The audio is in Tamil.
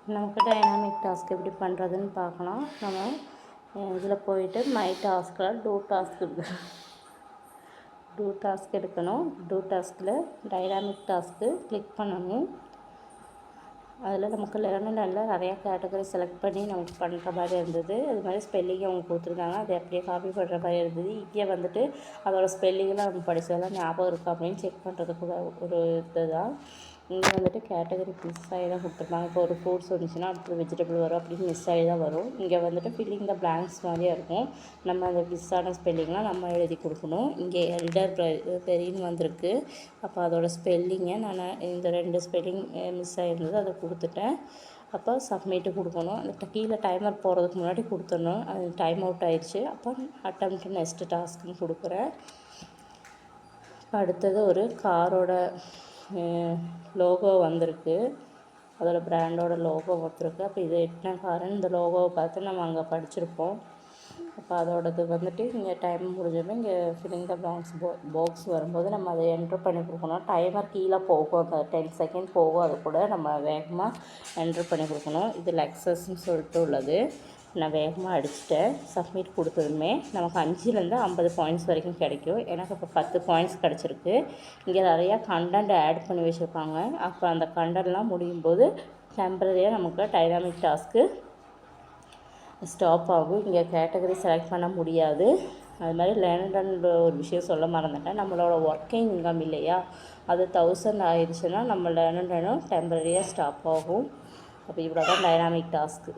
நமக்கு டைனாமிக் டாஸ்க் எப்படி பண்ணுறதுன்னு பார்க்கலாம். நம்ம இதில் போயிட்டு மை டாஸ்கில் டூ டாஸ்க் எடுக்கணும். டூ டாஸ்கில் டைனாமிக் டாஸ்க்கு கிளிக் பண்ணணும். அதில் நமக்கு லேர்னில் நிறையா கேட்டகரி செலக்ட் பண்ணி நமக்கு பண்ணுற மாதிரி இருந்தது. அது மாதிரி ஸ்பெல்லிங் அவங்க கொடுத்துருக்காங்க, அதை அப்படியே காப்பி பண்ணுற மாதிரி இருந்தது. இங்கே வந்துட்டு அதோடய ஸ்பெல்லிங்கெலாம் நம்ம படித்ததெல்லாம் ஞாபகம் இருக்கா அப்படின்னு செக் பண்ணுறதுக்கு ஒரு இது தான். இங்கே வந்துட்டு கேட்டகரி மிஸ் ஆகி தான் கொடுத்துருப்பாங்க. இப்போ ஒரு ஃப்ரூட்ஸ் வந்துச்சுன்னா அடுத்து வெஜிடபிள் வரும், அப்படின்னு மிஸ் ஆகி தான் வரும். இங்கே வந்துட்டு ஃபில்லிங் த பிளாங்க்ஸ் மாதிரியே இருக்கும். நம்ம அந்த மிஸ்ஸான ஸ்பெல்லிங்லாம் நம்ம எழுதி கொடுக்கணும். இங்கே எல்டர் பெரின்னு வந்திருக்கு. அப்போ அதோடய ஸ்பெல்லிங்கை நான் இந்த 2 ஸ்பெல்லிங் மிஸ் ஆகிருந்தது, அதை கொடுத்துட்டேன். அப்போ சப்மிட்டு கொடுக்கணும். அந்த கீழே டைமர் போகிறதுக்கு முன்னாடி கொடுத்துடணும். அது டைம் அவுட் ஆயிடுச்சு. அப்போ அட்டெம்ப்ட் நெக்ஸ்ட் டாஸ்க்குன்னு கொடுக்குறேன். அடுத்தது ஒரு காரோட லோகோ வந்திருக்கு. அதோட பிராண்டோட லோகோ வந்திருக்கு. அப்போ இது என்ன காருன்னு இந்த லோகோவை பார்த்து நம்ம அங்கே படிச்சிருப்போம். அப்போ அதோடது வந்துட்டு இங்கே டைம் முடிஞ்சோமே இங்கே ஃபில்லிங் த பாக்ஸ் வரும்போது நம்ம அதை என்ட்ரு பண்ணி கொடுக்கணும். டைமர் கீழே போகும், அந்த 10 செகண்ட் போகும். அது கூட நம்ம வேகமாக என்ட்ரு பண்ணி கொடுக்கணும். இது லெக்ஸஸ்ன்னு சொல்லிட்டு உள்ளது. நான் வேகமாக அடிச்சிட்டேன். சப்மிட் கொடுத்ததுமே நமக்கு 5லேருந்து 50 பாயிண்ட்ஸ் வரைக்கும் கிடைக்கும். எனக்கு இப்போ 10 பாயிண்ட்ஸ் கிடச்சிருக்கு. இங்கே நிறையா கண்டென்ட் ஆட் பண்ணி வச்சுருப்பாங்க. அப்போ அந்த கண்டென்ட்லாம் முடியும் போது டெம்பரரியாக நமக்கு டைனாமிக் டாஸ்க்கு ஸ்டாப் ஆகும். இங்கே கேட்டகரி செலக்ட் பண்ண முடியாது. அது மாதிரி லேர்ன்ன்ற ஒரு விஷயம் சொல்ல மறந்துட்டேன். நம்மளோட ஒர்க்கிங் இன்கம் இல்லையா, அது 1000 ஆயிடுச்சுன்னா நம்ம லேர்ன்னும் டெம்பரரியாக ஸ்டாப் ஆகும். அப்போ இவ்வளோ தான் டைனாமிக் டாஸ்க்கு.